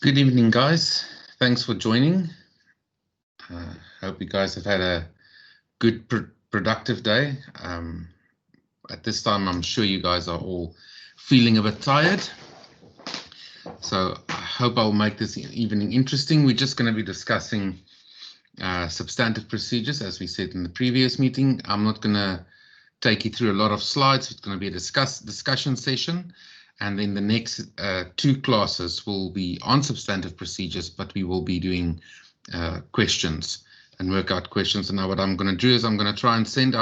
Good evening, guys. Thanks for joining. Hope you guys have had a good, productive day. At this time, I'm sure you guys are all feeling a bit tired. So I hope I'll make this evening interesting. We're just going to be discussing substantive procedures, as we said in the previous meeting. I'm not going to take you through a lot of slides. It's going to be a discussion session. And then the next two classes will be on substantive procedures, but we will be doing questions and work out questions. And now what I'm going to do is I'm going to try and send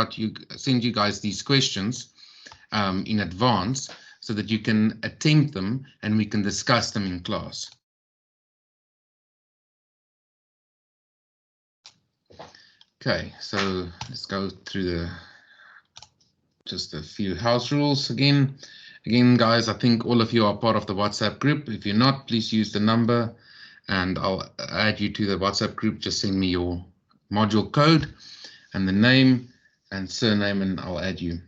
you guys these questions in advance so that you can attempt them and we can discuss them in class. Okay, so let's go through just a few house rules again. Again, guys, I think all of you are part of the WhatsApp group. If you're not, please use the number and I'll add you to the WhatsApp group. Just send me your module code and the name and surname and I'll add you.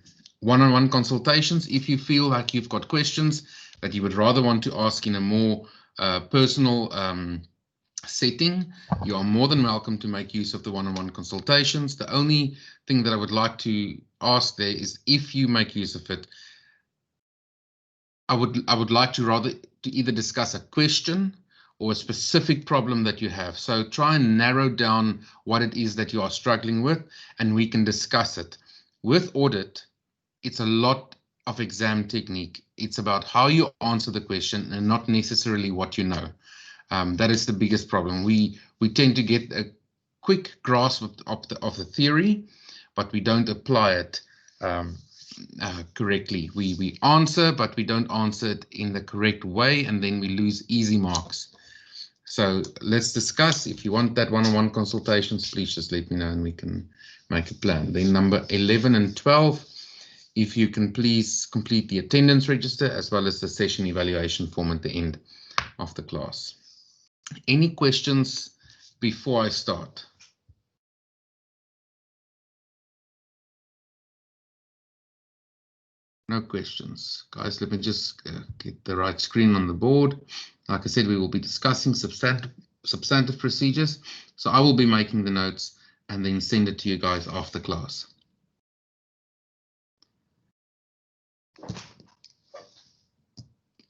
One-on-one consultations, if you feel like you've got questions that you would rather want to ask in a more personal setting, you are more than welcome to make use of the one-on-one consultations. The only thing that I would like to ask there is if you make use of it, I would like to either discuss a question or a specific problem that you have. So try and narrow down what it is that you are struggling with and we can discuss it. With audit, it's a lot of exam technique. It's about how you answer the question and not necessarily what you know. That is the biggest problem. We tend to get a quick grasp of the theory, but we don't apply it correctly. We answer, but we don't answer it in the correct way, and then we lose easy marks. So let's discuss. If you want that one-on-one consultations, please just let me know and we can make a plan. Then number 11 and 12, if you can please complete the attendance register as well as the session evaluation form at the end of the class. Any questions before I start? No questions. Guys, let me just get the right screen on the board. Like I said, we will be discussing substantive procedures. So I will be making the notes and then send it to you guys after class.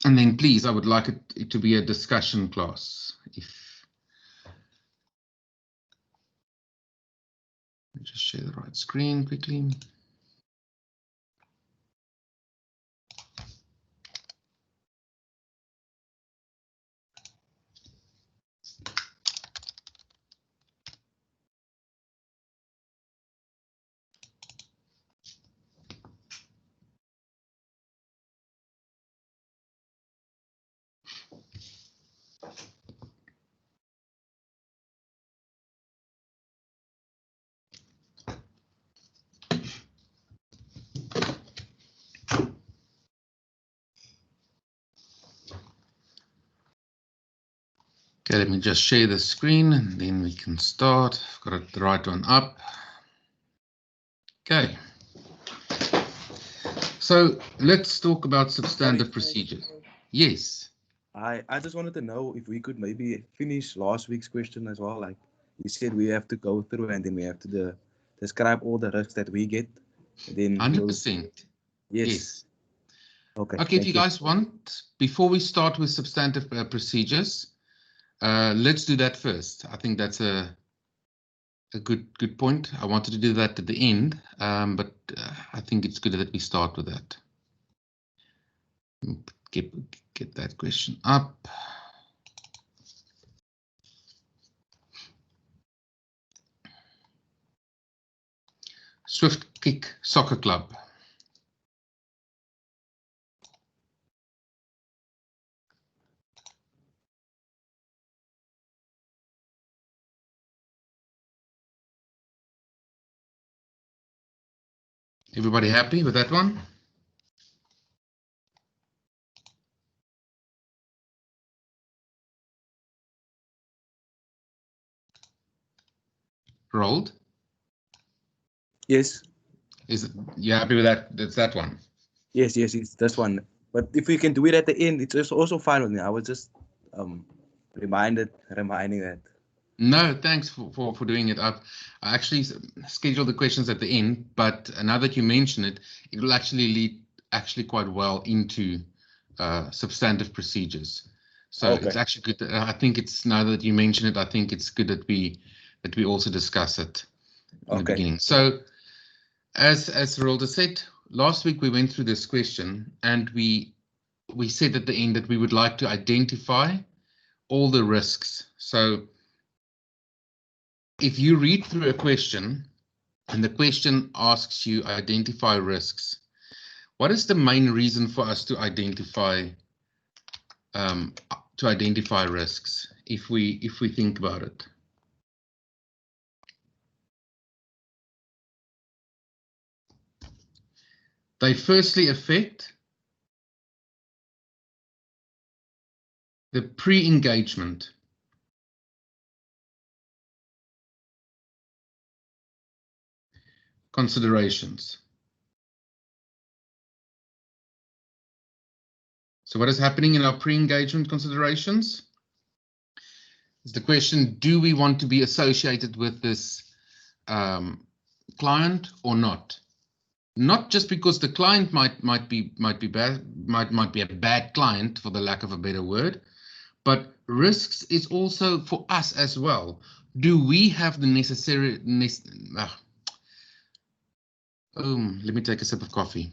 And then please, I would like it to be a discussion class. Let me just share the right screen quickly. Okay, let me just share the screen and then we can start. I've got the right one up. Okay. So let's talk about substantive procedures. Yes. I just wanted to know if we could maybe finish last week's question as well. Like you said, we have to go through and then we have to describe all the risks that we get. And then 100%. Yes. Okay. Okay, if you guys want, before we start with substantive procedures, let's do that first. I think that's a good point. I wanted to do that at the end, but I think it's good that we start with that. Get that question up. Swift Kick Soccer Club. Everybody happy with that one? Rolled? Yes. Is you happy with that? That's that one. Yes, it's this one. But if we can do it at the end, it's also fine with me. I was just reminding that. No, thanks for doing it. I actually scheduled the questions at the end, but now that you mention it, it will actually lead quite well into substantive procedures. So Okay. it's actually good. I think it's, now that you mention it, I think it's good that we also discuss it in the Okay. beginning. So as Rolda said, last week we went through this question and we said at the end that we would like to identify all the risks. So if you read through a question and the question asks you identify risks, what is the main reason for us to identify risks if we think about it? They firstly affect the pre-engagement considerations. So what is happening in our pre-engagement considerations? Is the question, do we want to be associated with this client or not? Not just because the client might be a bad client, for the lack of a better word, but risks is also for us as well. Do we have the necessary let me take a sip of coffee.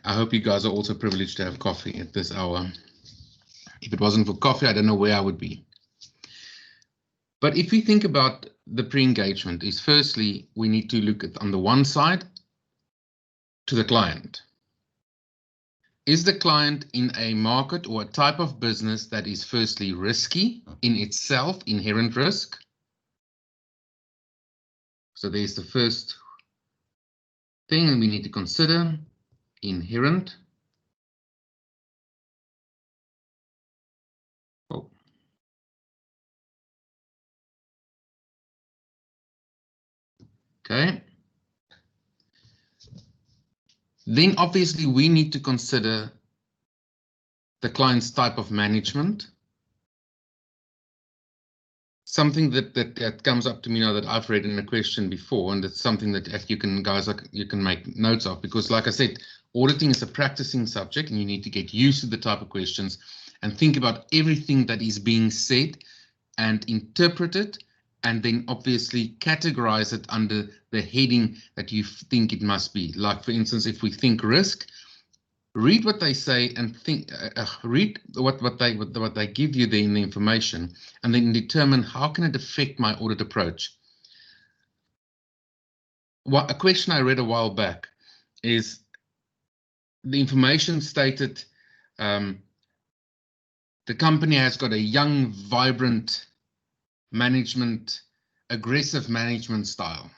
I hope you guys are also privileged to have coffee at this hour. If it wasn't for coffee, I don't know where I would be. But if we think about the pre-engagement, is firstly, we need to look at, on the one side, to the client. Is the client in a market or a type of business that is firstly risky in itself, inherent risk? So there's the first thing we need to consider, inherent. Oh. Okay. Then obviously we need to consider the client's type of management. Something that comes up to me now that I've read in a question before, and it's something that you can make notes of, because like I said, auditing is a practicing subject and you need to get used to the type of questions and think about everything that is being said and interpret it, and then obviously categorize it under the heading that you think it must be. Like, for instance, if we think risk, read what they say and think, read what they give you there in the information, and then determine how can it affect my audit approach. A question I read a while back is, the information stated the company has got a young, vibrant management, aggressive management style.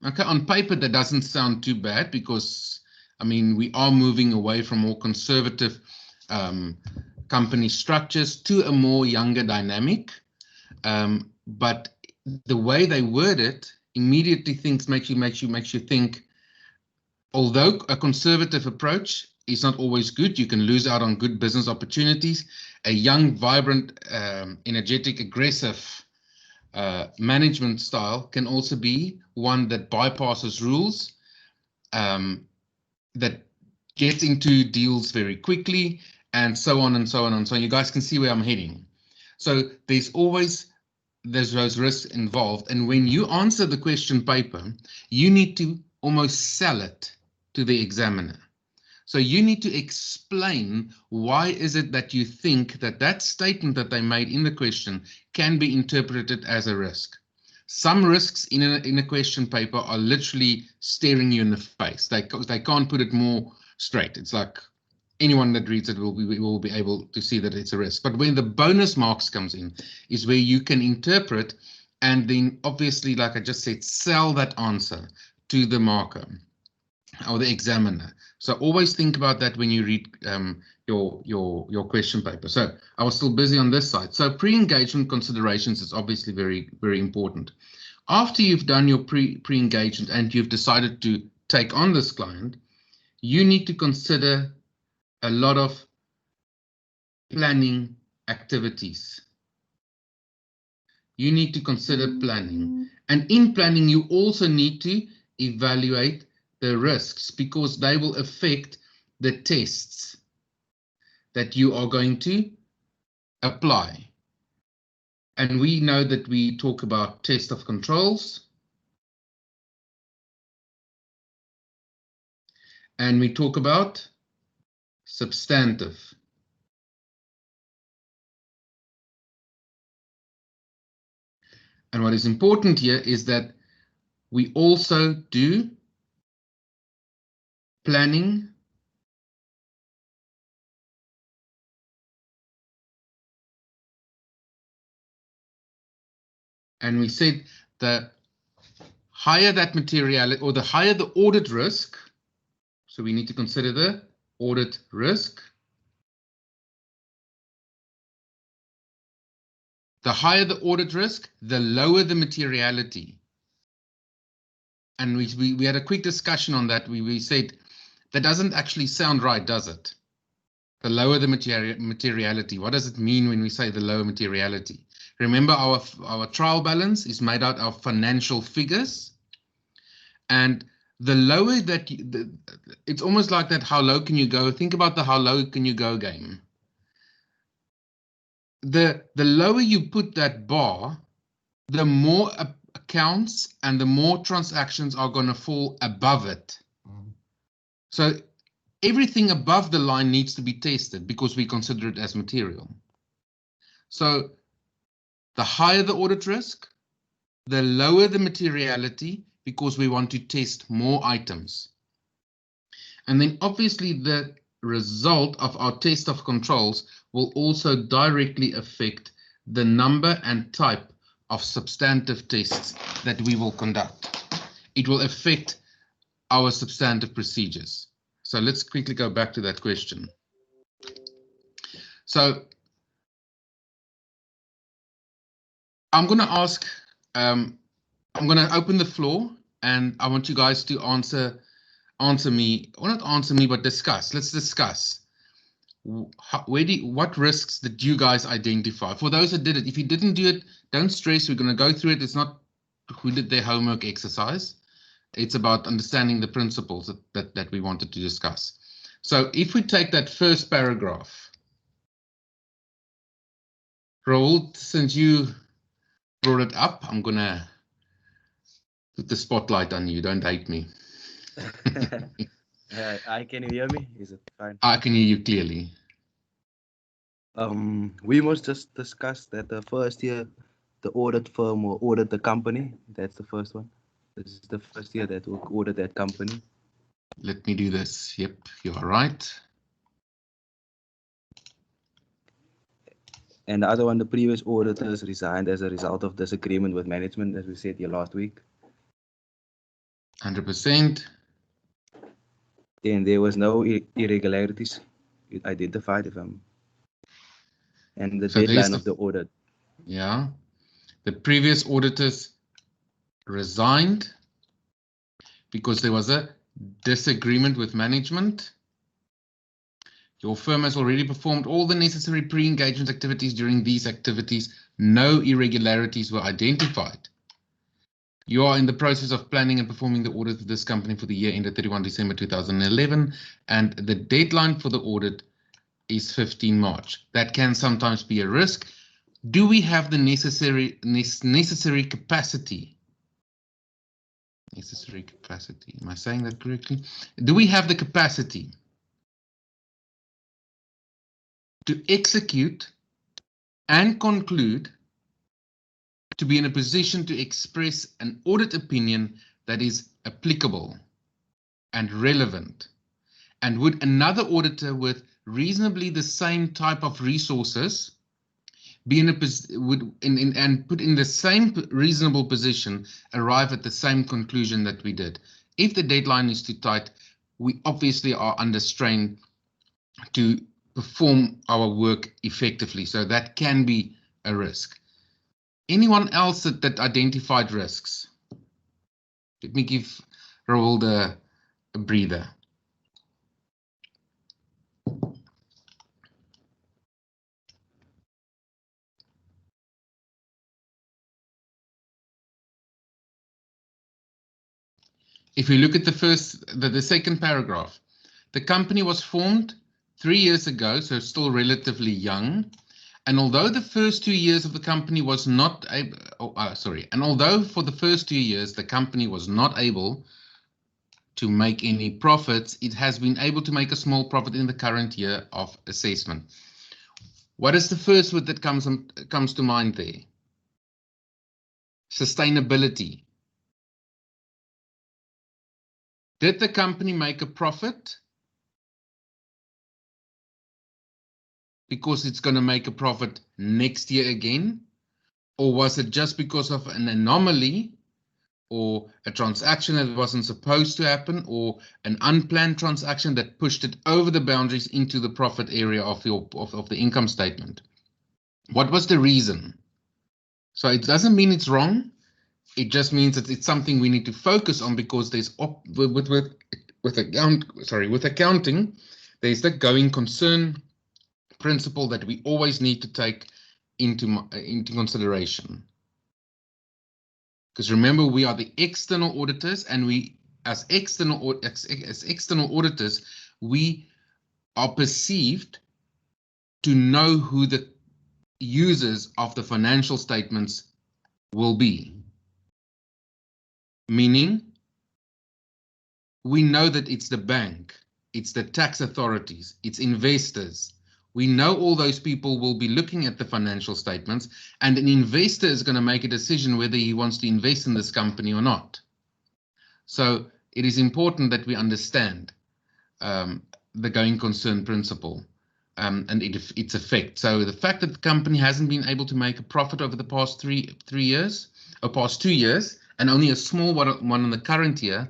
Okay, on paper that doesn't sound too bad, because I mean, we are moving away from more conservative company structures to a more younger dynamic. But the way they word it immediately makes you think, although a conservative approach is not always good, you can lose out on good business opportunities. A young, vibrant, energetic, aggressive management style can also be one that bypasses rules, that gets into deals very quickly, and so on and so on and so on. You guys can see where I'm heading. So there's always those risks involved, and when you answer the question paper, you need to almost sell it to the examiner. So you need to explain why is it that you think that statement that they made in the question can be interpreted as a risk. Some risks in a question paper are literally staring you in the face. They can't put it more straight. It's like anyone that reads it will be able to see that it's a risk. But when the bonus marks comes in is where you can interpret, and then obviously, like I just said, sell that answer to the marker or the examiner. So always think about that when you read your question paper. So I was still busy on this side. So pre-engagement considerations is obviously very, very important. After you've done your pre-engagement and you've decided to take on this client, you need to consider a lot of planning activities. You need to consider planning. And in planning, you also need to evaluate the risks because they will affect the tests that you are going to apply. And we know that we talk about test of controls. And we talk about substantive. And what is important here is that we also do planning and we said the higher that materiality or the higher the audit risk, so we need to consider the audit risk. The higher the audit risk, the lower the materiality. And we had a quick discussion on that. We said that doesn't actually sound right, does it? The lower the materiality. What does it mean when we say the lower materiality? Remember, our trial balance is made out of financial figures. And the lower that, it's almost like that, how low can you go? Think about the how low can you go game. The lower you put that bar, the more accounts and the more transactions are going to fall above it. So everything above the line needs to be tested because we consider it as material. So the higher the audit risk, the lower the materiality because we want to test more items. And then obviously the result of our test of controls will also directly affect the number and type of substantive tests that we will conduct. It will affect our substantive procedures. So let's quickly go back to that question. So I'm going to ask, I'm going to open the floor and I want you guys to answer me, or not answer me, but discuss. Let's discuss. What risks did you guys identify? For those that did it, if you didn't do it, don't stress. We're going to go through it. It's not who did their homework exercise. It's about understanding the principles that we wanted to discuss. So if we take that first paragraph, Raoul, since you brought it up, I'm going to put the spotlight on you. Don't hate me. Can you hear me? Is it fine? I can hear you clearly. We must just discuss that the first year, the audit firm will audit the company. That's the first one. This is the first year that we'll audit that company. Let me do this. Yep, you are right. And the other one, the previous auditors resigned as a result of disagreement with management, as we said here last week. 100%. Then there was no irregularities identified, and the deadline of the audit. Yeah, the previous auditors resigned because there was a disagreement with management. Your firm has already performed all the necessary pre-engagement activities. During these activities, no irregularities were identified. You are in the process of planning and performing the audit of this company for the year ended 31 December 2011, and the deadline for the audit is 15 March. That can sometimes be a risk. Do we have the necessary capacity? Necessary capacity. Am I saying that correctly? Do we have the capacity to execute and conclude, to be in a position to express an audit opinion that is applicable and relevant? And would another auditor with reasonably the same type of resources be in a and put in the same reasonable position arrive at the same conclusion that we did? If the deadline is too tight, we obviously are under strain to perform our work effectively. So that can be a risk. Anyone else that identified risks? Let me give Raoul a breather. if we look at the second paragraph, the company was formed 3 years ago, so still relatively young. And although the first 2 years of the company was not able, and although for the first 2 years the company was not able to make any profits, it has been able to make a small profit in the current year of assessment. What is the first word that comes to mind there? Sustainability. Did the company make a profit because it's going to make a profit next year again? Or was it just because of an anomaly or a transaction that wasn't supposed to happen, or an unplanned transaction that pushed it over the boundaries into the profit area of the income statement? What was the reason? So it doesn't mean it's wrong. It just means that it's something we need to focus on, because there's with accounting, there's the going concern principle that we always need to take into consideration. Because remember, we are the external auditors, and we, as external auditors, we are perceived to know who the users of the financial statements will be. Meaning, we know that it's the bank, it's the tax authorities, it's investors. We know all those people will be looking at the financial statements, and an investor is going to make a decision whether he wants to invest in this company or not. So it is important that we understand the going concern principle and its effect. So the fact that the company hasn't been able to make a profit over the past three years, or past 2 years, and only a small one in the current year,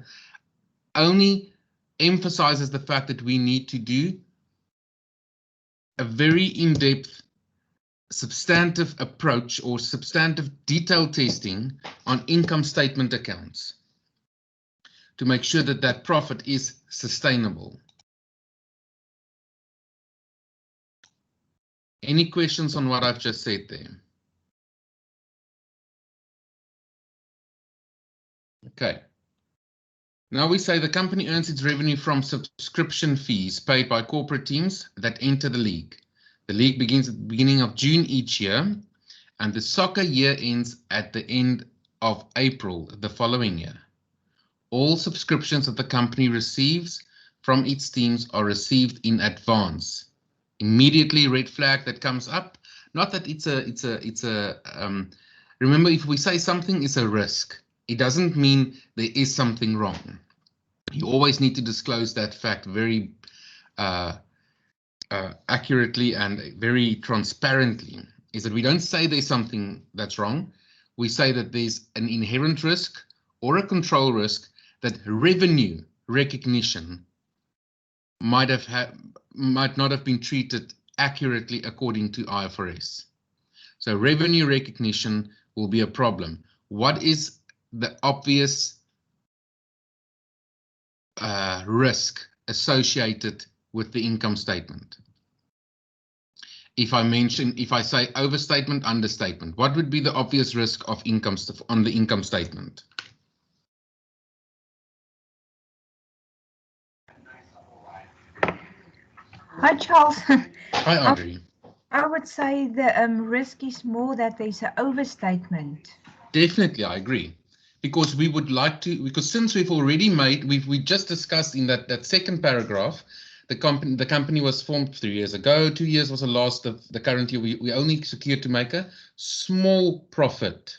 only emphasizes the fact that we need to do a very in-depth substantive approach or substantive detailed testing on income statement accounts to make sure that that profit is sustainable. Any questions on what I've just said there? Okay. Now we say the company earns its revenue from subscription fees paid by corporate teams that enter the league. The league begins at the beginning of June each year, and the soccer year ends at the end of April the following year. All subscriptions that the company receives from its teams are received in advance. Immediately, red flag that comes up. Not that remember, if we say something is a risk, it doesn't mean there is something wrong. You always need to disclose that fact very accurately and very transparently. Is that we don't say there's something that's wrong. We say that there's an inherent risk or a control risk that revenue recognition might not have been treated accurately according to IFRS. So revenue recognition will be a problem. What is the obvious risk associated with the income statement? If I say overstatement, understatement, what would be the obvious risk of income on the income statement? Hi, Charles. Hi, Audrey. I would say the risk is more that there's an overstatement. Definitely, I agree. Because we would like to, because since we've already we just discussed in that second paragraph, the company was formed 3 years ago. 2 years was the last of the current year. We only secured to make a small profit.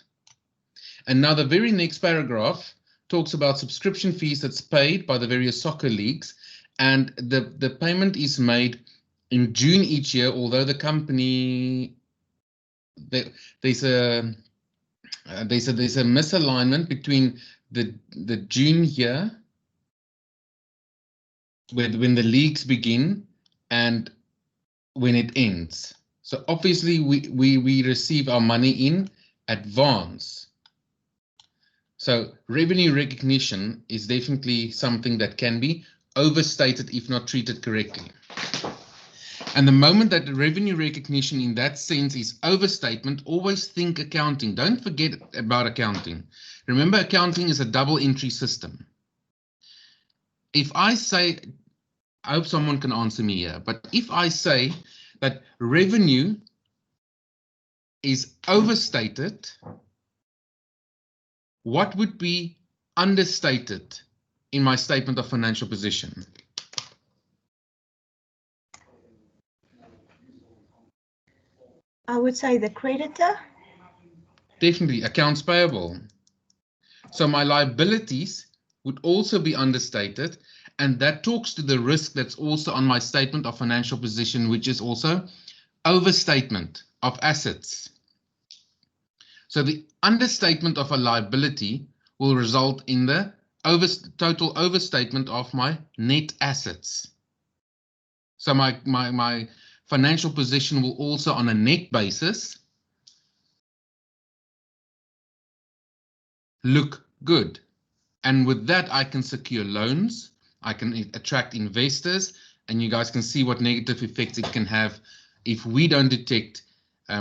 And now the very next paragraph talks about subscription fees that's paid by the various soccer leagues, and the payment is made in June each year. Although the company there's a misalignment between the June year, when the leagues begin, and when it ends. So obviously we receive our money in advance. So revenue recognition is definitely something that can be overstated if not treated correctly. And the moment that the revenue recognition in that sense is overstatement, always think accounting. Don't forget about accounting. Remember, accounting is a double entry system. if I say, I hope someone can answer me here, but if I say that revenue is overstated, what would be understated in my statement of financial position? I would say the creditor. Definitely accounts payable. So my liabilities would also be understated, and that talks to the risk that's also on my statement of financial position, which is also overstatement of assets. So the understatement of a liability will result in the total overstatement of my net assets. So my financial position will also, on a net basis, look good. And with that, I can secure loans, I can attract investors, and you guys can see what negative effects it can have if we don't detect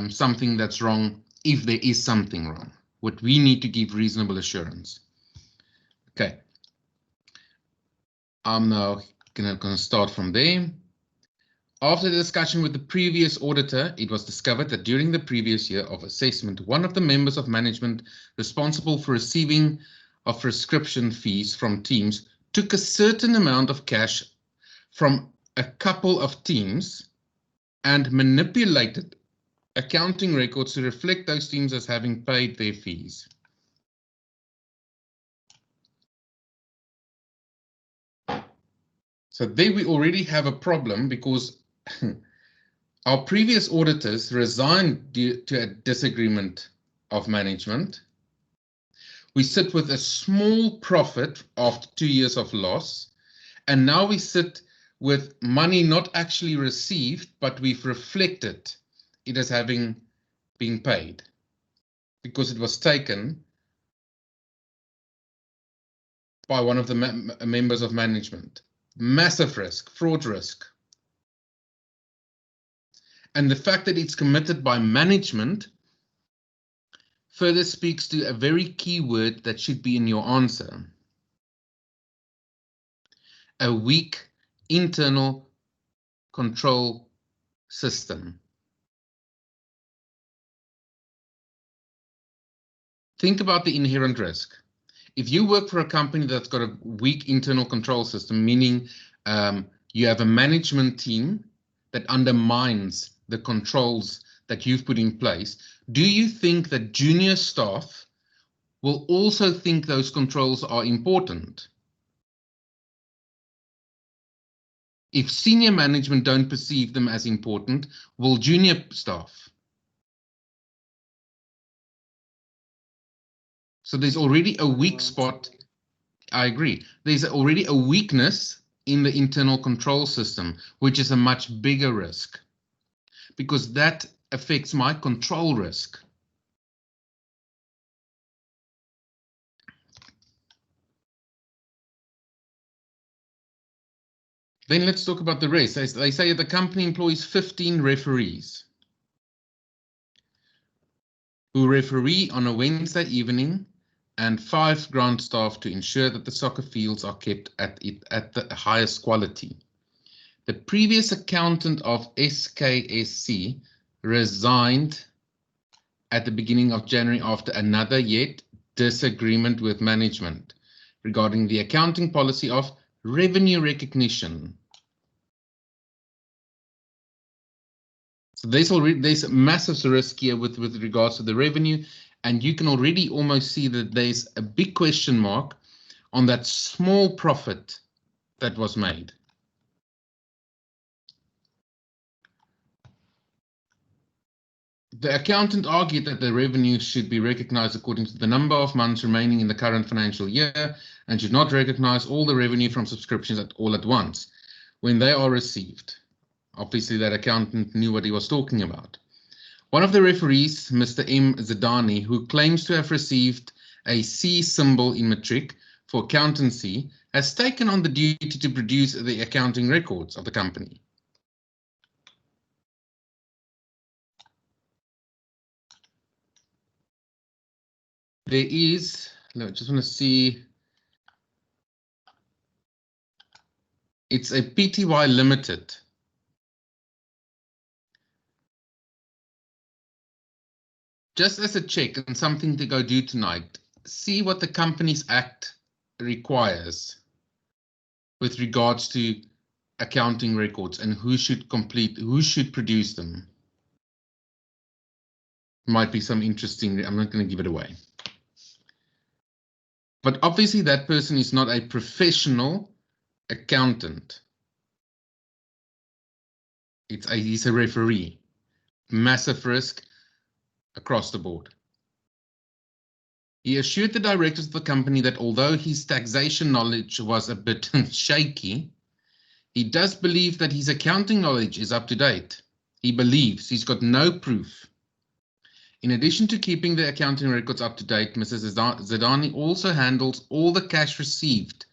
something that's wrong, if there is something wrong. What we need to give reasonable assurance. Okay. I'm now going to start from there. After the discussion with the previous auditor, it was discovered that during the previous year of assessment, one of the members of management responsible for receiving of prescription fees from teams took a certain amount of cash from a couple of teams and manipulated accounting records to reflect those teams as having paid their fees. So there we already have a problem, because our previous auditors resigned due to a disagreement of management. We sit with a small profit after 2 years of loss, and now we sit with money not actually received, but we've reflected it as having been paid because it was taken by one of the members of management. Massive risk, fraud risk. And the fact that it's committed by management further speaks to a very key word that should be in your answer. A weak internal control system. Think about the inherent risk. If you work for a company that's got a weak internal control system, meaning you have a management team that undermines the controls that you've put in place, do you think that junior staff will also think those controls are important? If senior management don't perceive them as important, will junior staff? So there's already a weak spot. I agree. There's already a weakness in the internal control system, which is a much bigger risk, because that affects my control risk. Then let's talk about the rest. They say the company employs 15 referees who referee on a Wednesday evening, and 5 ground staff to ensure that the soccer fields are kept at the highest quality. The previous accountant of SKSC resigned at the beginning of January after another yet disagreement with management regarding the accounting policy of revenue recognition. So there's massive risk here with regards to the revenue, and you can already almost see that there's a big question mark on that small profit that was made. The accountant argued that the revenue should be recognized according to the number of months remaining in the current financial year and should not recognize all the revenue from subscriptions all at once when they are received. Obviously, that accountant knew what he was talking about. One of the referees, Mr. M. Zidani, who claims to have received a C symbol in matric for accountancy, has taken on the duty to produce the accounting records of the company. There is, I just want to see, It's a PTY Limited. Just as a check and something to go do tonight, see what the Companies Act requires with regards to accounting records and who should produce them. Might be some interesting, I'm not going to give it away. But obviously that person is not a professional accountant. He's a referee. Massive risk across the board. He assured the directors of the company that although his taxation knowledge was a bit shaky, he does believe that his accounting knowledge is up to date. He believes he's got no proof. In addition to keeping the accounting records up to date, Mrs. Zidani also handles all the cash received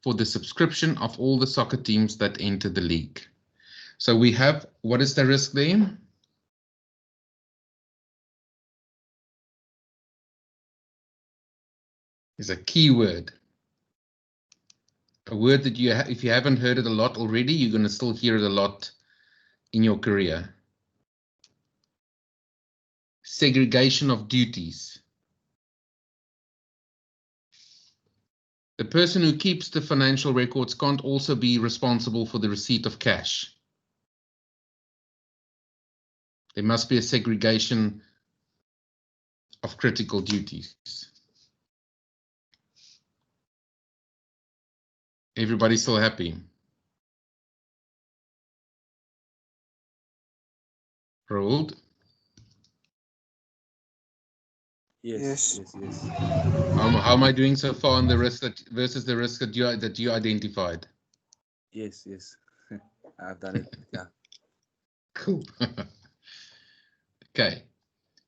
for the subscription of all the soccer teams that enter the league. So we have, what is the risk there? Is a key word. A word that if you haven't heard it a lot already, you're going to still hear it a lot in your career. Segregation of duties. The person who keeps the financial records can't also be responsible for the receipt of cash. There must be a segregation of critical duties. Everybody still happy? Rolled. Yes. How am I doing so far on the risk versus the risk that you identified? Yes. I've done it. Yeah. Cool. Okay.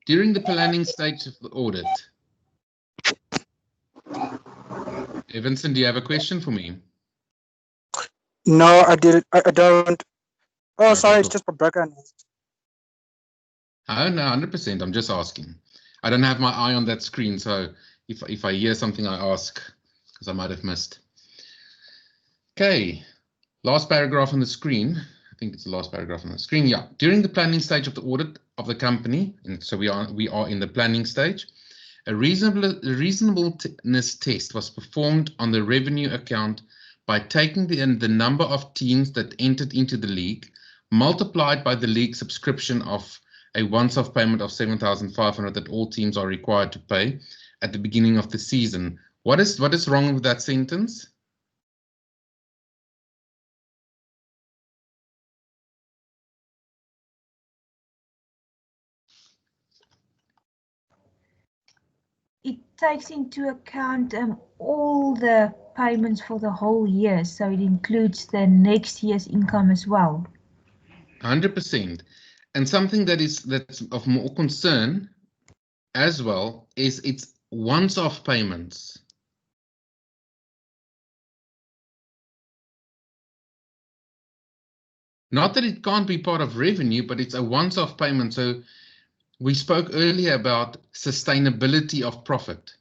During the planning stage of the audit, Vincent, do you have a question for me? No, I don't. Oh, Okay, sorry, it's cool. just for background. Oh, no, 100%. I'm just asking. I don't have my eye on that screen, so if I hear something, I ask because I might have missed. Okay, last paragraph on the screen. I think it's the last paragraph on the screen. Yeah, during the planning stage of the audit of the company, and so we are in the planning stage. A reasonableness test was performed on the revenue account by taking the number of teams that entered into the league, multiplied by the league subscription of a once-off payment of 7,500 that all teams are required to pay at the beginning of the season. What is wrong with that sentence? It takes into account all the payments for the whole year, so it includes the next year's income as well. 100%. And something that's of more concern as well is it's once-off payments. Not that it can't be part of revenue, but it's a once-off payment. So we spoke earlier about sustainability of profit.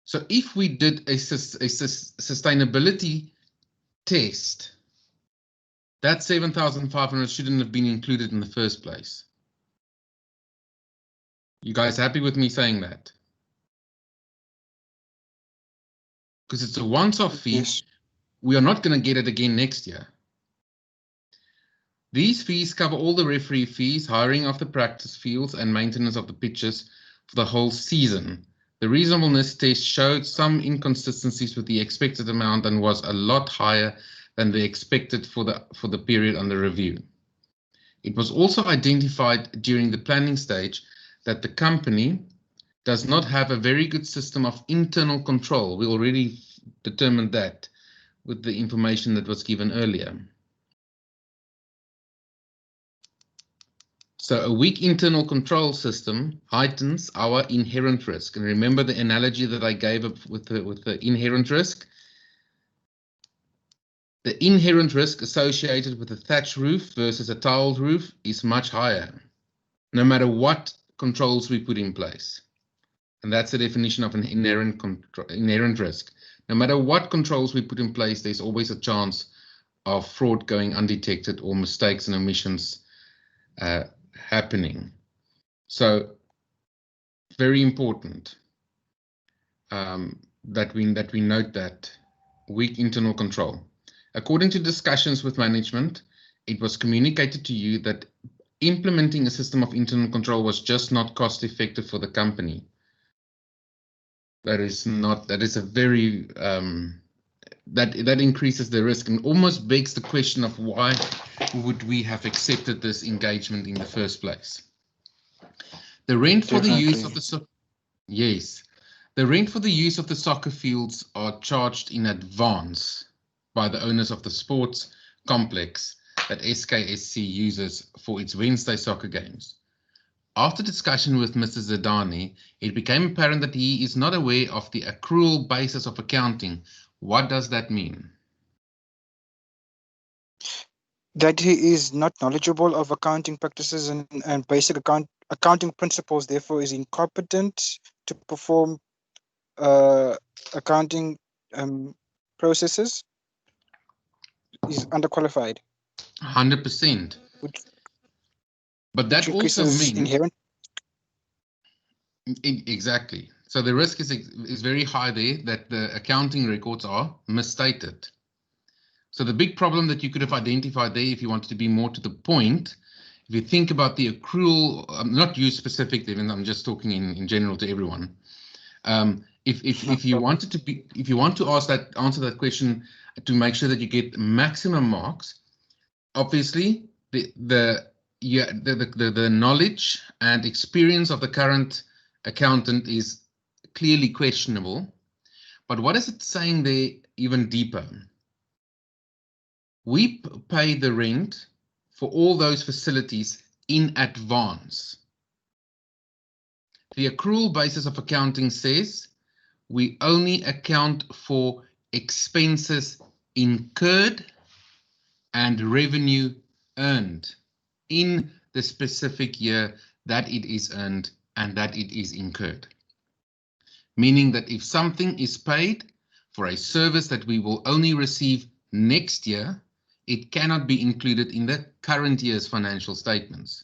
So if we did a sustainability test, that 7,500 shouldn't have been included in the first place. You guys happy with me saying that? Because it's a once-off fee. Yes. We are not going to get it again next year. These fees cover all the referee fees, hiring of the practice fields, and maintenance of the pitches for the whole season. The reasonableness test showed some inconsistencies with the expected amount and was a lot higher than the expected for the period under review. It was also identified during the planning stage that the company does not have a very good system of internal control. We already determined that with the information that was given earlier. So a weak internal control system heightens our inherent risk. And remember the analogy that I gave with the inherent risk? The inherent risk associated with a thatched roof versus a tiled roof is much higher, no matter what controls we put in place. And that's the definition of an inherent risk. No matter what controls we put in place, there's always a chance of fraud going undetected or mistakes and omissions happening. So very important that we note that weak internal control. According to discussions with management, it was communicated to you that implementing a system of internal control was just not cost effective for the company. That is a very that increases the risk and almost begs the question of why would we have accepted this engagement in the first place. The rent for the use of the the rent for the use of the soccer fields are charged in advance by the owners of the sports complex that SKSC uses for its Wednesday soccer games. After discussion with Mr. Zidane, it became apparent that he is not aware of the accrual basis of accounting. What does that mean? That he is not knowledgeable of accounting practices and basic accounting principles, therefore is incompetent to perform accounting processes, is underqualified. 100%. But that also means inherent. Exactly. So the risk is very high there that the accounting records are misstated. So the big problem that you could have identified there, if you wanted to be more to the point, if you think about the accrual, not you specifically, I'm just talking in general to everyone. If you wanted to be, if you want to answer that question to make sure that you get maximum marks, obviously the knowledge and experience of the current accountant is clearly questionable. But what is it saying there even deeper? We pay the rent for all those facilities in advance. The accrual basis of accounting says we only account for expenses incurred and revenue earned in the specific year that it is earned and that it is incurred. Meaning that if something is paid for a service that we will only receive next year, it cannot be included in the current year's financial statements.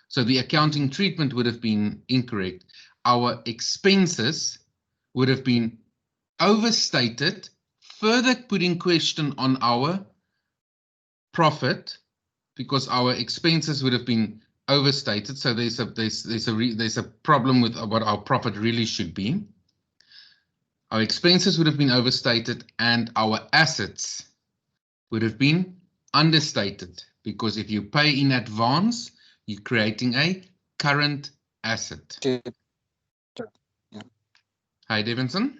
So the accounting treatment would have been incorrect. Our expenses would have been overstated, further putting question on our profit because our expenses would have been overstated. So there's a problem with what our profit really should be. Our expenses would have been overstated and our assets would have been understated, because if you pay in advance, you're creating a current asset. Yeah. Hi, Davidson.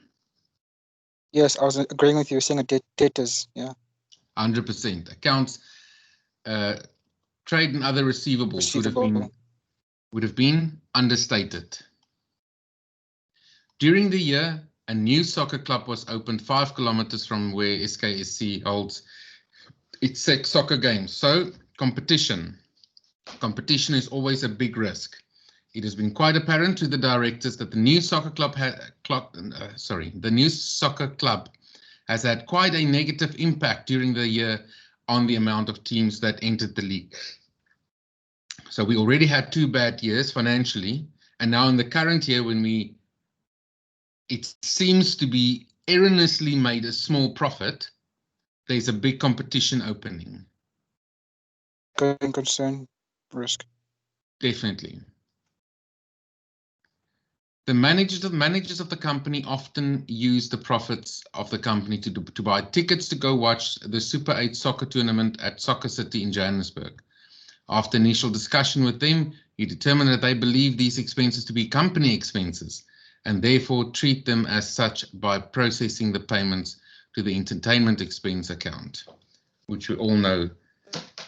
Yes, I was agreeing with you, saying a debtors. Yeah. 100%. Accounts, trade and other receivables would have been understated. During the year, a new soccer club was opened 5 kilometers from where SKSC holds its soccer games. So competition is always a big risk. It has been quite apparent to the directors that the new soccer club has had quite a negative impact during the year on the amount of teams that entered the league. So we already had 2 bad years financially, and now in the current year, when it seems to be erroneously made a small profit, there's a big competition opening. Going concern risk. Definitely. The managers of the company often use the profits of the company to buy tickets to go watch the Super 8 soccer tournament at Soccer City in Johannesburg. After initial discussion with them, you determine that they believe these expenses to be company expenses and therefore treat them as such by processing the payments to the entertainment expense account, which we all know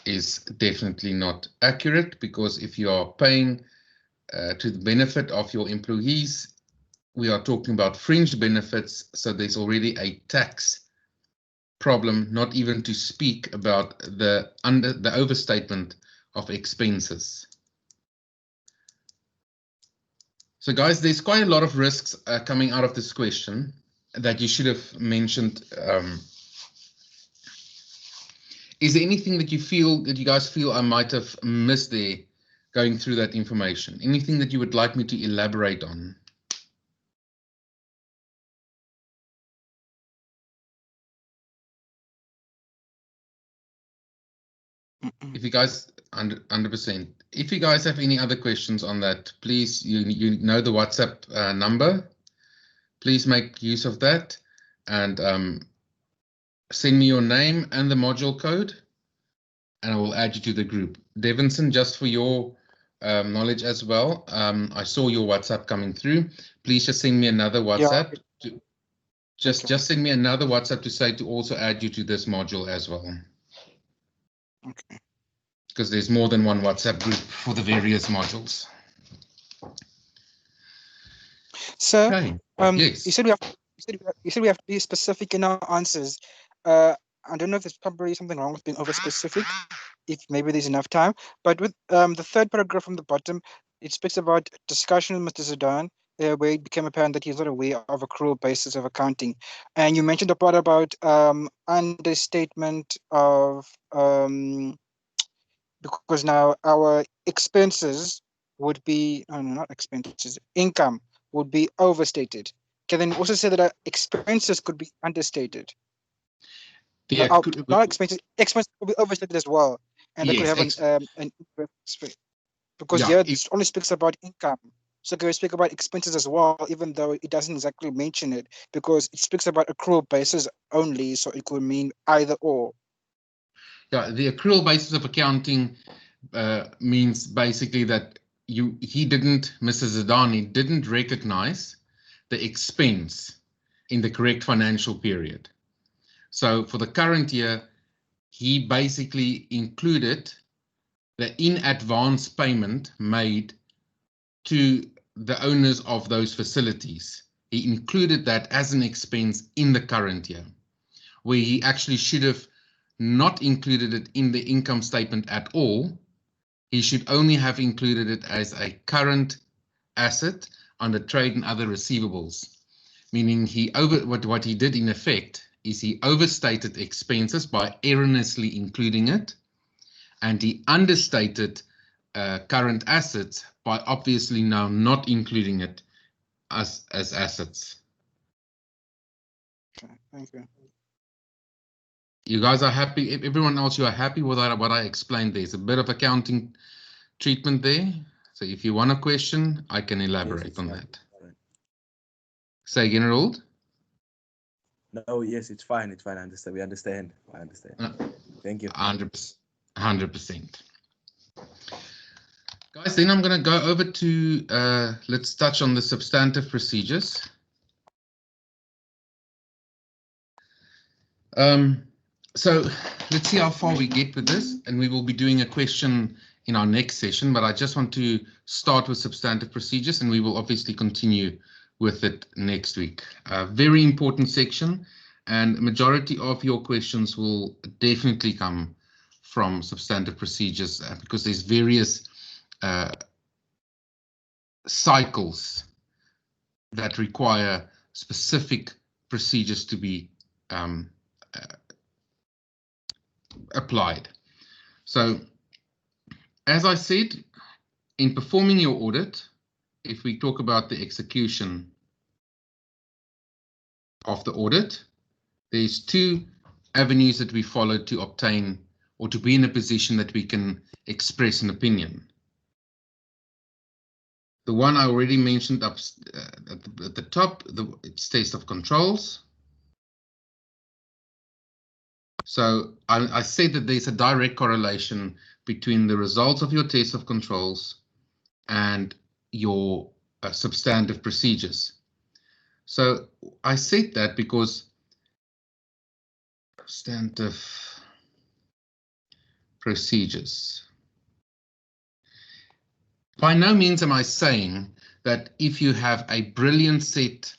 is definitely not accurate, because if you are paying to the benefit of your employees, we are talking about fringe benefits, so there's already a tax problem, not even to speak about the overstatement of expenses. So guys, there's quite a lot of risks coming out of this question. that you should have mentioned. Is there anything that you guys feel I might have missed there going through that information? Anything that you would like me to elaborate on? If you guys 100%, if you guys have any other questions on that, please, you know the WhatsApp number. Please make use of that and send me your name and the module code, and I will add you to the group. Devinson, just for your knowledge as well, I saw your WhatsApp coming through. Please just send me another WhatsApp. Just send me another WhatsApp to say to also add you to this module as well. Okay. Because there's more than one WhatsApp group for the various modules. So, okay. Yes. You said we have to be specific in our answers. I don't know if there's probably something wrong with being over specific, if maybe there's enough time. But with the third paragraph from the bottom, it speaks about discussion with Mr. Zidane, where it became apparent that he's not aware of accrual basis of accounting. And you mentioned a part about understatement of because now our expenses would be, oh, no, not expenses, income would be overstated. Can then also say that our expenses could be understated? Not expenses could be overstated as well, and that yes, could have an because yeah, here it only speaks about income. So can we speak about expenses as well, even though it doesn't exactly mention it, because it speaks about accrual basis only, so it could mean either or. Yeah, the accrual basis of accounting means basically that Mr. Zidane didn't recognize the expense in the correct financial period. So for the current year, he basically included the in advance payment made to the owners of those facilities. He included that as an expense in the current year, where he actually should have not included it in the income statement at all. He should only have included it as a current asset under trade and other receivables, meaning what he did in effect is he overstated expenses by erroneously including it, and he understated current assets by obviously now not including it as assets. Okay, thank you. You guys are happy? Everyone else, you are happy with what I explained? There's a bit of accounting treatment there. So if you want a question, I can elaborate on that. Say again, Roald? No, yes, it's fine. It's fine. I understand. We understand. I understand. Thank you. 100%. Guys, then I'm going to go over to, let's touch on the substantive procedures. So let's see how far we get with this, and we will be doing a question in our next session, but I just want to start with substantive procedures, and we will obviously continue with it next week. A very important section, and majority of your questions will definitely come from substantive procedures because there's various cycles that require specific procedures to be applied. So, as I said, in performing your audit, if we talk about the execution of the audit, there's two avenues that we follow to obtain or to be in a position that we can express an opinion. The one I already mentioned up at the top, it's test of controls. So I said that there's a direct correlation between the results of your test of controls and your substantive procedures. So I said that because substantive procedures. By no means am I saying that if you have a brilliant set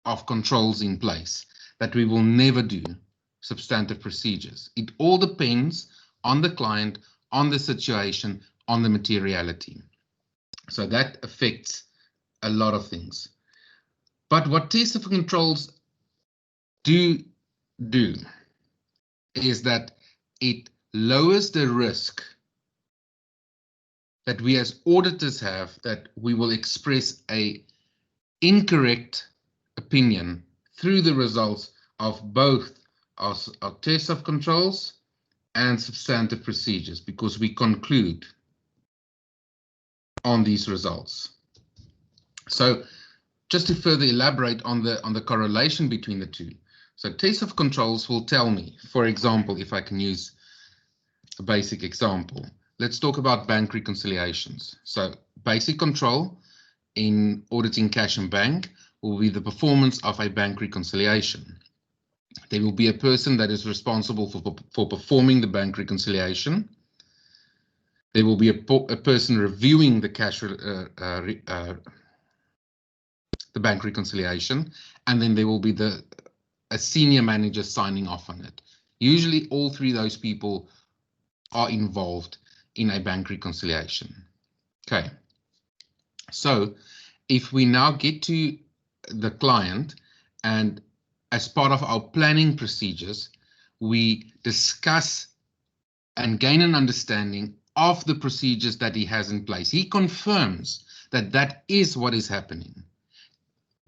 of controls in place, that we will never do substantive procedures. It all depends on the client, on the situation, on the materiality. So that affects a lot of things. But what test of controls do is that it lowers the risk that we as auditors have that we will express a incorrect opinion through the results of both our test of controls and substantive procedures, because we conclude on these results. So just to further elaborate on the correlation between the two. So test of controls will tell me, for example, if I can use a basic example, let's talk about bank reconciliations. So basic control in auditing cash and bank will be the performance of a bank reconciliation. There will be a person that is responsible for performing the bank reconciliation. There will be a person reviewing the cash the bank reconciliation, and then there will be a senior manager signing off on it. Usually all three of those people are involved in a bank reconciliation. Okay, so if we now get to the client, and as part of our planning procedures, we discuss and gain an understanding of the procedures that he has in place. He confirms that that is what is happening.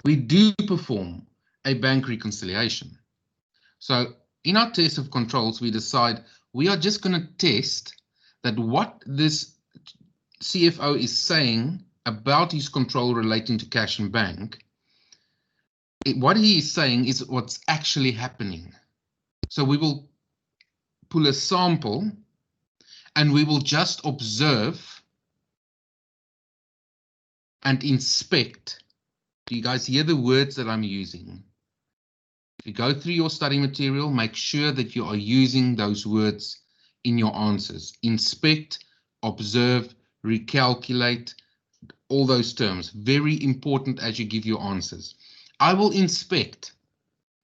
We do perform a bank reconciliation. So in our test of controls, we decide we are just going to test that what this CFO is saying about his control relating to cash and bank, what he is saying is what's actually happening. So we will pull a sample and we will just observe and inspect. Do you guys hear the words that I'm using? If you go through your study material, make sure that you are using those words in your answers. Inspect, observe, recalculate, all those terms. Very important as you give your answers. I will inspect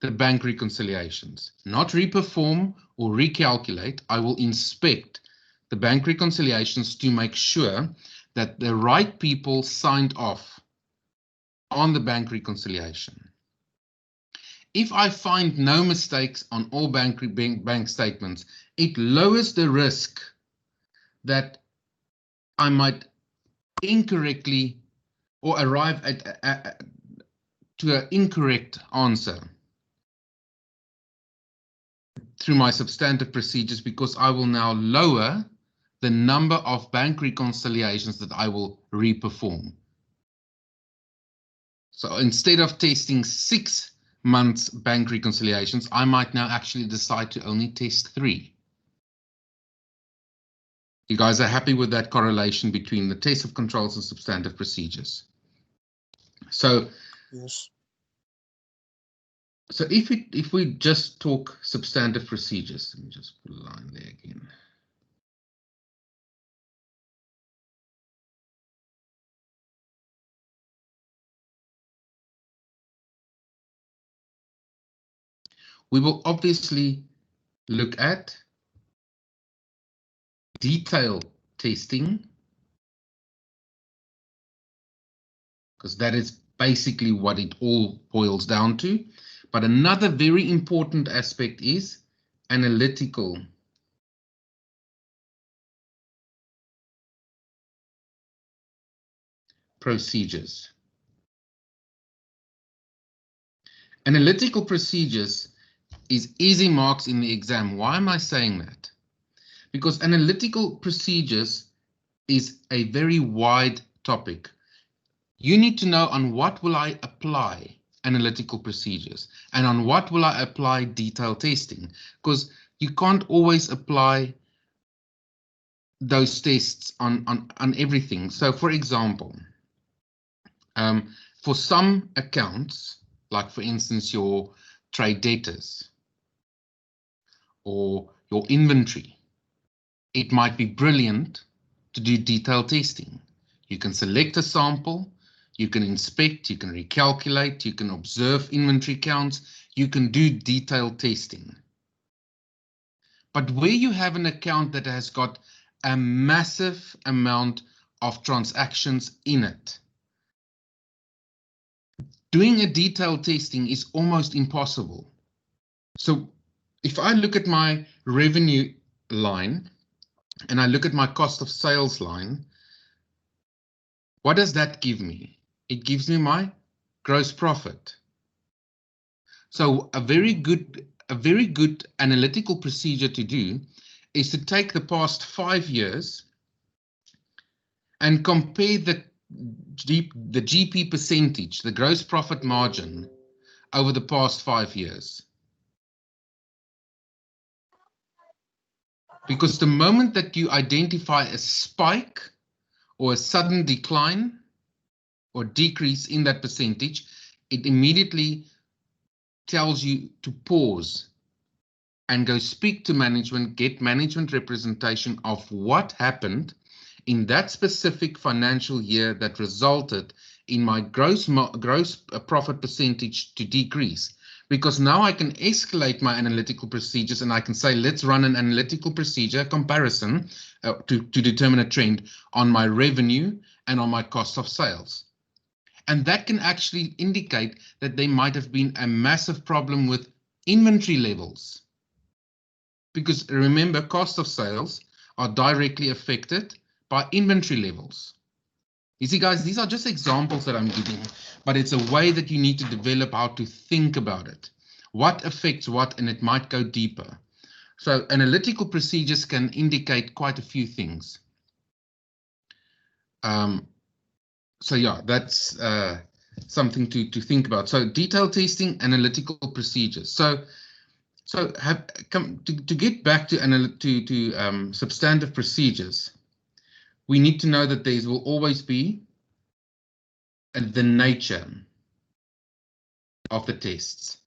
the bank reconciliations, not reperform or recalculate. I will inspect the bank reconciliations to make sure that the right people signed off on the bank reconciliation. If I find no mistakes on all bank statements, it lowers the risk that I might incorrectly or arrive at to an incorrect answer through my substantive procedures, because I will now lower the number of bank reconciliations that I will reperform. So instead of testing 6 months bank reconciliations, I might now actually decide to only test 3. You guys are happy with that correlation between the test of controls and substantive procedures? So Yes. So if we just talk substantive procedures, let me just put a line there again. We will obviously look at detail testing, because that is basically what it all boils down to. But another very important aspect is analytical procedures. Analytical procedures is easy marks in the exam. Why am I saying that? Because analytical procedures is a very wide topic. You need to know on what will I apply analytical procedures and on what will I apply detailed testing, because you can't always apply those tests on everything. So for example, for some accounts, like for instance your trade debtors or your inventory, it might be brilliant to do detailed testing. You can select a sample, you can inspect, you can recalculate, you can observe inventory counts, you can do detailed testing. But where you have an account that has got a massive amount of transactions in it, doing a detailed testing is almost impossible. So if I look at my revenue line and I look at my cost of sales line, what does that give me? It gives me my gross profit. So a very good analytical procedure to do is to take the past 5 years and compare the GP percentage, the gross profit margin, over the past 5 years. Because the moment that you identify a spike or a sudden decline or decrease in that percentage, it immediately tells you to pause and go speak to management, get management representation of what happened in that specific financial year that resulted in my gross profit percentage to decrease. Because now I can escalate my analytical procedures and I can say, let's run an analytical procedure comparison to determine a trend on my revenue and on my cost of sales. And that can actually indicate that there might have been a massive problem with inventory levels. Because remember, cost of sales are directly affected by inventory levels. You see, guys, these are just examples that I'm giving, but it's a way that you need to develop how to think about it. What affects what, and it might go deeper. So analytical procedures can indicate quite a few things. So yeah, that's something to think about. So detailed testing, analytical procedures. So to get back to substantive procedures, we need to know that there will always be the nature of the tests.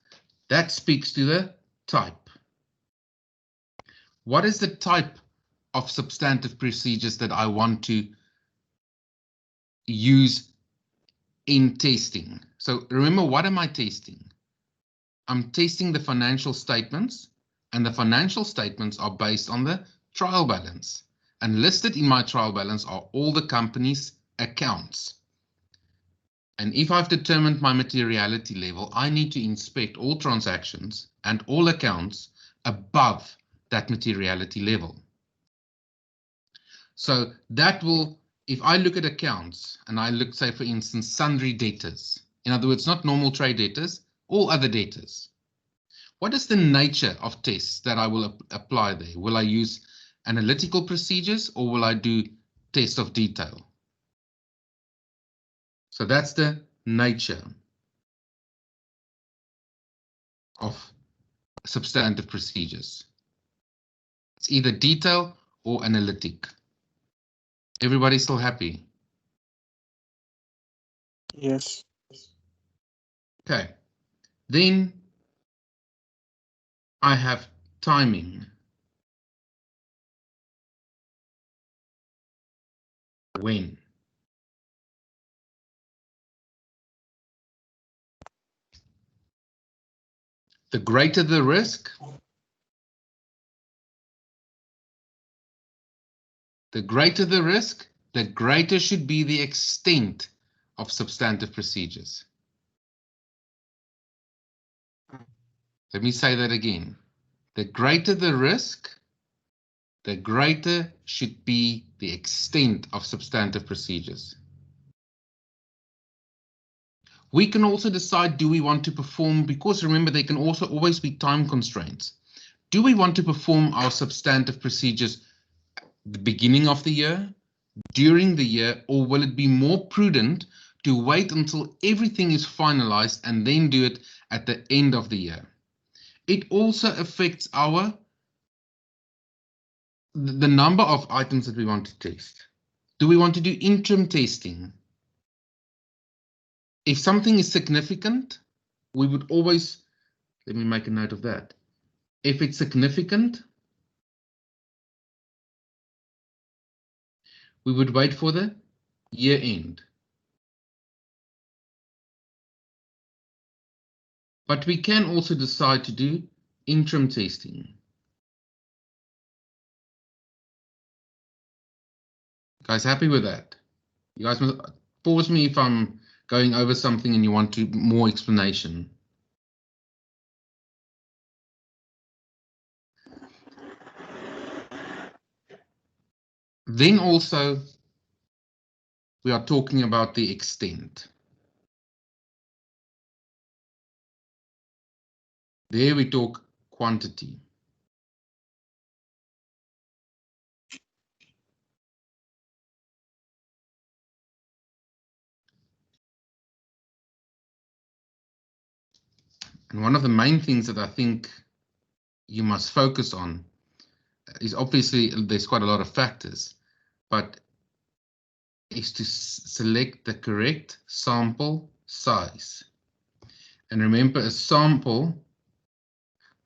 That speaks to the type. What is the type of substantive procedures that I want to use in testing? So remember, what am I testing? I'm testing the financial statements, and the financial statements are based on the trial balance. And listed in my trial balance are all the company's accounts. And if I've determined my materiality level, I need to inspect all transactions and all accounts above that materiality level. So that will, if I look at accounts and I look, say, for instance, sundry debtors, in other words, not normal trade debtors, all other debtors. What is the nature of tests that I will apply there? Will I use analytical procedures or will I do test of detail? So that's the nature of substantive procedures. It's either detail or analytic. Everybody still happy? Yes. Okay. Then I have timing. When? The greater the risk, the greater should be the extent of substantive procedures. Let me say that again. The greater the risk, the greater should be the extent of substantive procedures. We can also decide, do we want to perform, because remember, there can also always be time constraints. Do we want to perform our substantive procedures at the beginning of the year, during the year, or will it be more prudent to wait until everything is finalized and then do it at the end of the year? It also affects the number of items that we want to test. Do we want to do interim testing? If something is significant, we would always, let me make a note of that. If it's significant, we would wait for the year end. But we can also decide to do interim testing. Guys, happy with that? You guys must pause me if I'm going over something and you want more explanation. Then also, we are talking about the extent. There we talk quantity. And one of the main things that I think you must focus on is, obviously there's quite a lot of factors, but is to select the correct sample size. And remember, a sample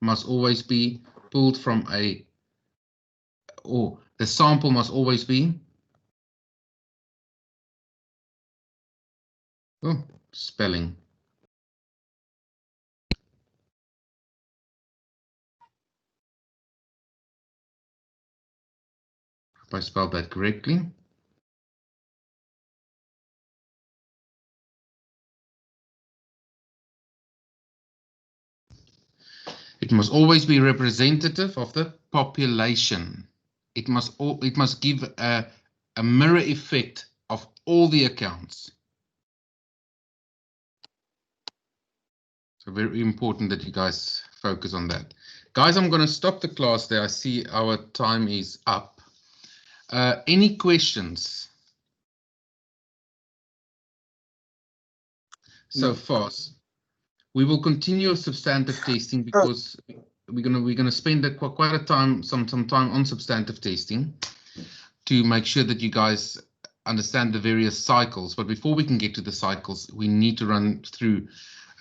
must always be pulled from the sample must always be, spelling. Hope I spelled that correctly. It must always be representative of the population. It must give a mirror effect of all the accounts. So very important that you guys focus on that. Guys, I'm going to stop the class there. I see our time is up. Any questions so far? We will continue substantive testing because we're gonna spend quite a time, some time on substantive testing to make sure that you guys understand the various cycles. But before we can get to the cycles, we need to run through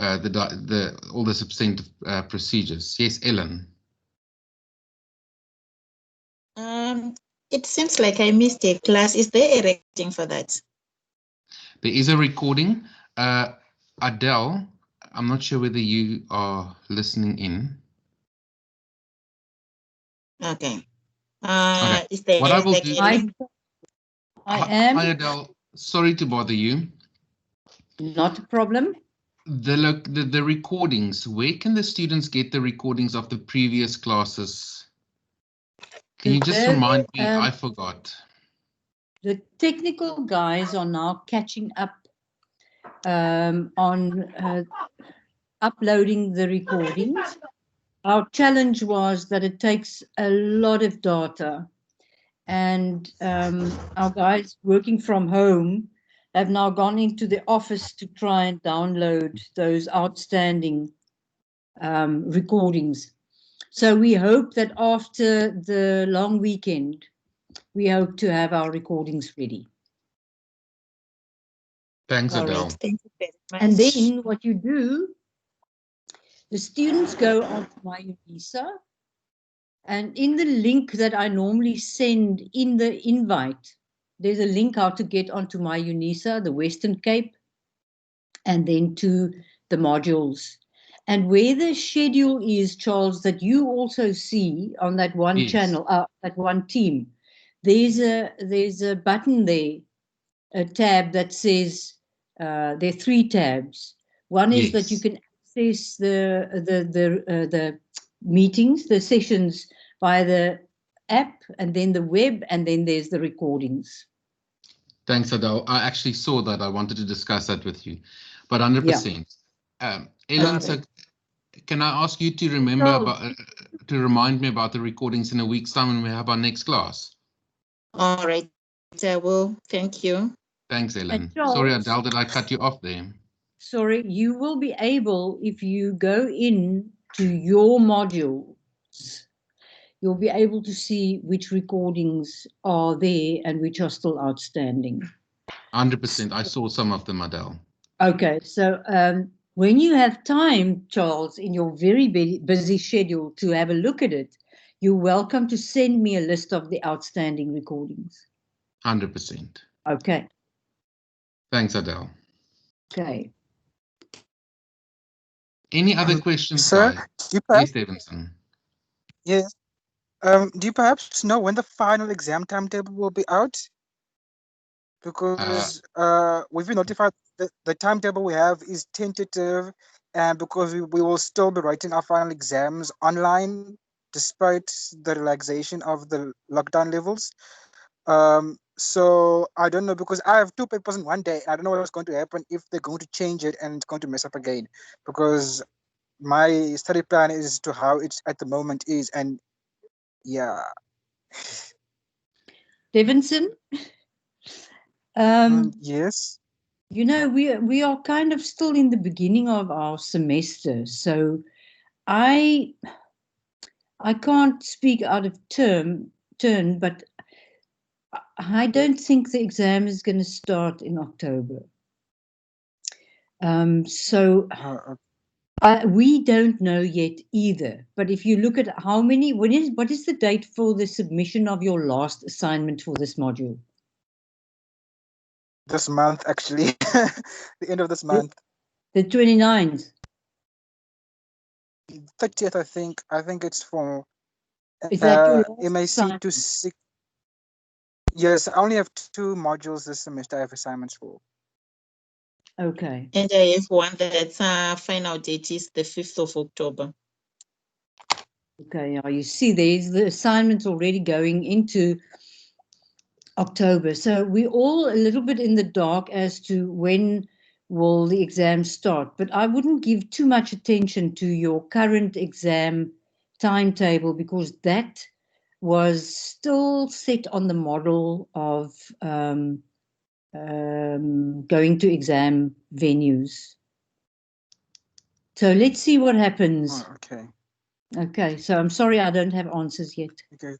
all the substantive procedures. Yes, Ellen. It seems like I missed a class. Is there a recording for that? There is a recording. Adele, I'm not sure whether you are listening in. Okay. Okay. Is there What I will like do, a link? I am. Hi Adele, sorry to bother you. Not a problem. The recordings, where can the students get the recordings of the previous classes? Can you just remind me? I forgot. The technical guys are now catching up on uploading the recordings. Our challenge was that it takes a lot of data, and our guys working from home have now gone into the office to try and download those outstanding recordings. So we hope that after the long weekend, we hope to have our recordings ready. Thanks, All Adele. right. Thank you very much. And then what you do, the students go onto my UNISA, and in the link that I normally send in the invite, there's a link how to get onto my UNISA, the Western Cape, and then to the modules. And where the schedule is, Charles, that you also see on that one channel, that one team, there's a button there, a tab that says there are 3 tabs. One is that you can access the meetings, the sessions via the app, and then the web, and then there's the recordings. Thanks, Adele. I actually saw that. I wanted to discuss that with you, but 100%. Yeah. Ellen, so can I ask you to remember to remind me about the recordings in a week's time when we have our next class? All right, I will. Thank you. Thanks, Ellen. Sorry, Adele, did I cut you off there? Sorry, you will be able, if you go in to your modules, you'll be able to see which recordings are there and which are still outstanding. 100%. I saw some of them, Adele. Okay, so when you have time, Charles, in your very busy schedule to have a look at it, you're welcome to send me a list of the outstanding recordings. 100%. Okay. Thanks, Adele. Okay. Any other questions, sir, guys? Yes, Stevenson. Yes. Do you perhaps know when the final exam timetable will be out? Because we've been notified that the timetable we have is tentative, and because we will still be writing our final exams online despite the relaxation of the lockdown levels. So I don't know, because I have 2 papers in one day. I don't know what's going to happen if they're going to change it and it's going to mess up again, because my study plan is to how it's at the moment is, and yeah. Davidson, Yes. you know, we are kind of still in the beginning of our semester, so I can't speak out of turn, but I don't think the exam is going to start in October. So we don't know yet either. But if you look at how many, what is the date for the submission of your last assignment for this module? This month, actually. The end of this month. The 29th. 30th, I think. I think it's for Is that your last MAC assignment? to 6. Yes, I only have 2 modules this semester I have assignments for. Okay. And I have one that's final date is the 5th of October. Okay, you see there's the assignments already going into October. So we're all a little bit in the dark as to when will the exam start. But I wouldn't give too much attention to your current exam timetable, because that was still set on the model of going to exam venues. So let's see what happens. Oh, okay. Okay, so I'm sorry I don't have answers yet. Okay.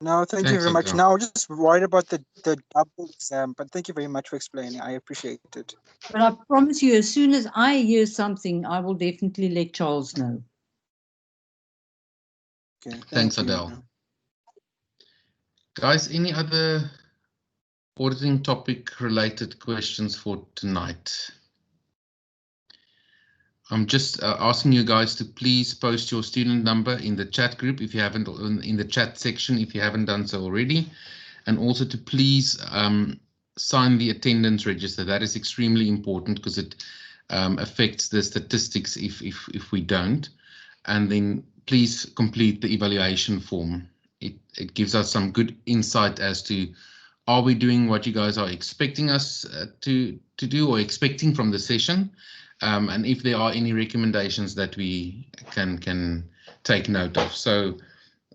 No, thank you Thanks, very much. Adele. Now, I'm just worried about the double exam, but thank you very much for explaining. I appreciate it. But I promise you, as soon as I hear something, I will definitely let Charles know. Okay, Thanks, thank you. Adele. Guys, any other auditing topic related questions for tonight? I'm just asking you guys to please post your student number in the chat group if you haven't, in the chat section if you haven't done so already, and also to please sign the attendance register. That is extremely important because it affects the statistics if we don't. And then please complete the evaluation form. It gives us some good insight as to, are we doing what you guys are expecting us to do or expecting from the session? And if there are any recommendations that we can take note of. So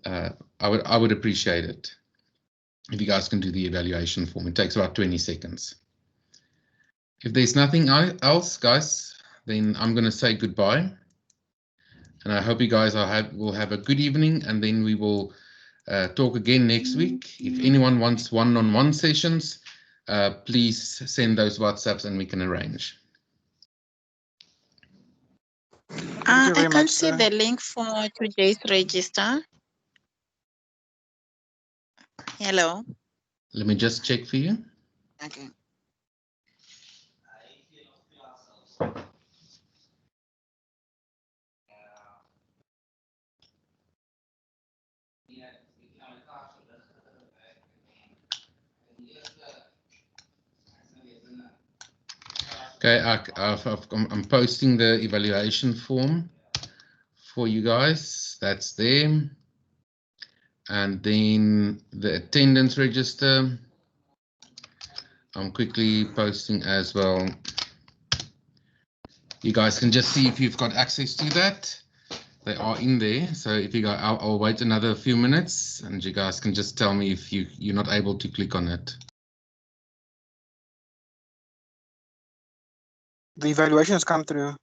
I would appreciate it if you guys can do the evaluation form. It takes about 20 seconds. If there's nothing else, guys, then I'm going to say goodbye. And I hope you guys will have a good evening, and then we will talk again next week. If anyone wants one-on-one sessions, please send those WhatsApps and we can arrange. Thank you very I can't much, see sir. the link for today's register. Hello. Let me just check for you. Okay. Okay, I'm posting the evaluation form for you guys. That's there. And then the attendance register, I'm quickly posting as well. You guys can just see if you've got access to that. They are in there. So if you guys, I'll wait another few minutes and you guys can just tell me if you're not able to click on it. The evaluation has come through.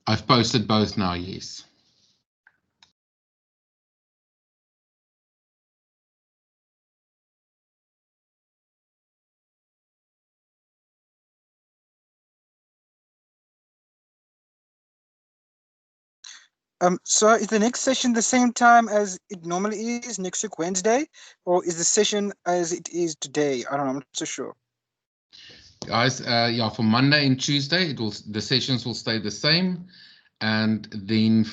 I've posted both now, yes. So is the next session the same time as it normally is next week Wednesday, or is the session as it is today? I don't know. I'm not so sure. Guys, yeah, for Monday and Tuesday, the sessions will stay the same, and then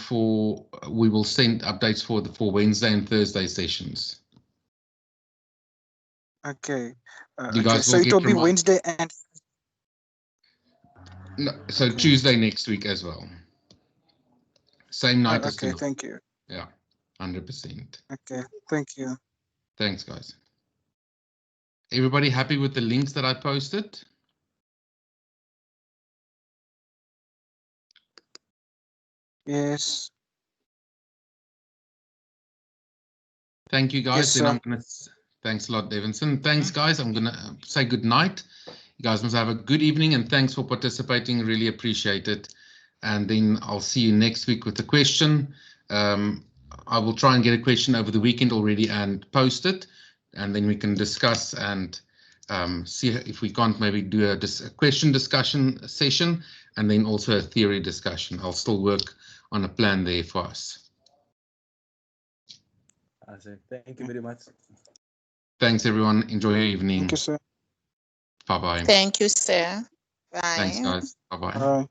we will send updates for Wednesday and Thursday sessions. Okay. You Okay. guys So will it will get be Wednesday and. No, so Okay. Tuesday next week as well. Same night as Okay, tonight. thank you. Yeah, 100%. Okay, thank you. Thanks, guys. Everybody happy with the links that I posted? Yes. Thank you, guys. Yes, Then sir. I'm gonna. Thanks a lot, Davidson. Thanks, guys. I'm gonna say good night. You guys must have a good evening, and thanks for participating. Really appreciate it. And then I'll see you next week with a question. I will try and get a question over the weekend already and post it, and then we can discuss and see if we can't maybe do a question discussion session, and then also a theory discussion. I'll still work on a plan there for us. Thank you very much. Thanks, everyone. Enjoy your evening. Thank you, sir. Bye-bye. Thank you, sir. Bye. Thanks, guys. Bye-bye. Bye.